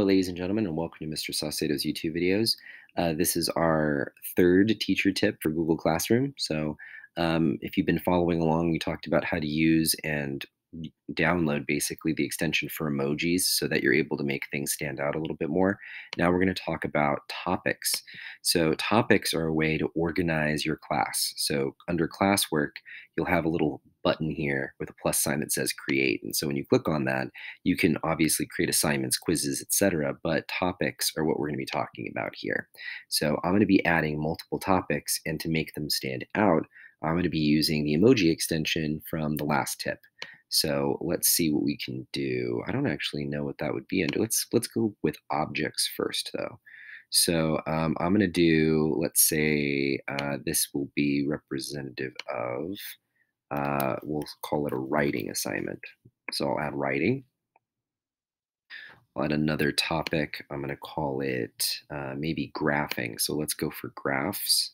Hello, ladies and gentlemen, and welcome to Mr. Saucedo's YouTube videos. This is our third teacher tip for Google Classroom. If you've been following along, we talked about how to use and download basically the extension for emojis so that you're able to make things stand out a little bit more. Now we're going to talk about topics. So topics are a way to organize your class. So under classwork, you'll have a little button here with a plus sign that says create. And so when you click on that, you can obviously create assignments, quizzes, etc. But topics are what we're going to be talking about here. So I'm going to be adding multiple topics, and to make them stand out, I'm going to be using the emoji extension from the last tip. So let's see what we can do. I don't actually know what that would be under. Let's go with objects first, though. I'm going to do, let's say, this will be representative of, we'll call it a writing assignment. So I'll add writing. I'll add another topic. I'm going to call it maybe graphing. So let's go for graphs.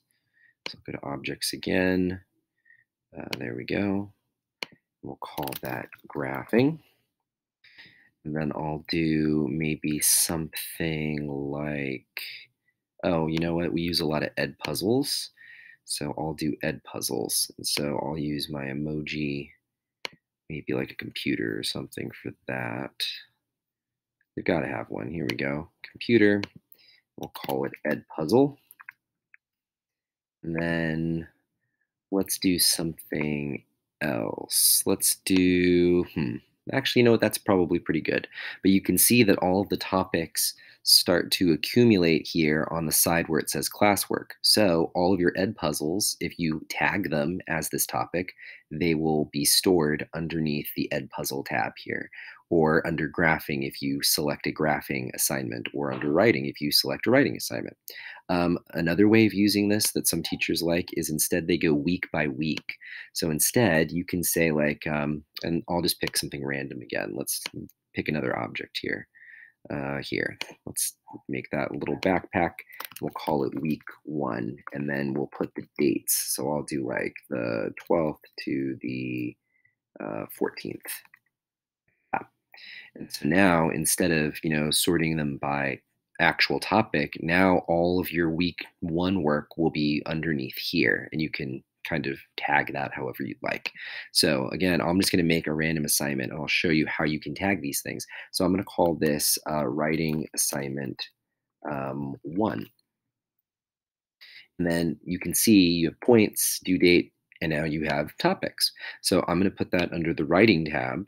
So go to objects again. There we go. We'll call that graphing. And then I'll do maybe something like, oh, you know what? We use a lot of ed puzzles. So I'll do ed puzzles. And so I'll use my emoji, maybe like a computer or something for that. We've got to have one. Here we go. Computer. We'll call it ed puzzle. And then let's do something else. Let's do, actually, you know what? That's probably pretty good. But you can see that all of the topics start to accumulate here on the side where it says classwork. So all of your ed puzzles, if you tag them as this topic, they will be stored underneath the ed puzzle tab here, or under graphing if you select a graphing assignment, or under writing if you select a writing assignment. Another way of using this that some teachers like is instead they go week by week. So instead you can say like, and I'll just pick something random again. Let's pick another object here. Let's make that a little backpack. We'll call it week 1, and then we'll put the dates. So I'll do like the 12th to the 14th. And so now, instead of, sorting them by actual topic, now all of your week 1 work will be underneath here, and you can kind of tag that however you'd like. So again, I'm just going to make a random assignment, and I'll show you how you can tag these things. So I'm going to call this writing assignment 1. And then you can see you have points, due date, and now you have topics. So I'm going to put that under the writing tab.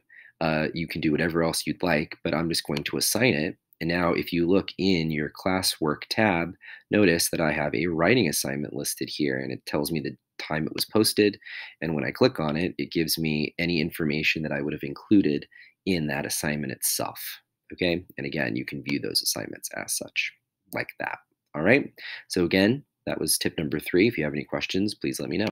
You can do whatever else you'd like, but I'm just going to assign it. And now if you look in your classwork tab, notice that I have a writing assignment listed here, and it tells me the time it was posted. And when I click on it, it gives me any information that I would have included in that assignment itself. Okay. And again, you can view those assignments as such, like that. All right. So again, that was tip number 3. If you have any questions, please let me know.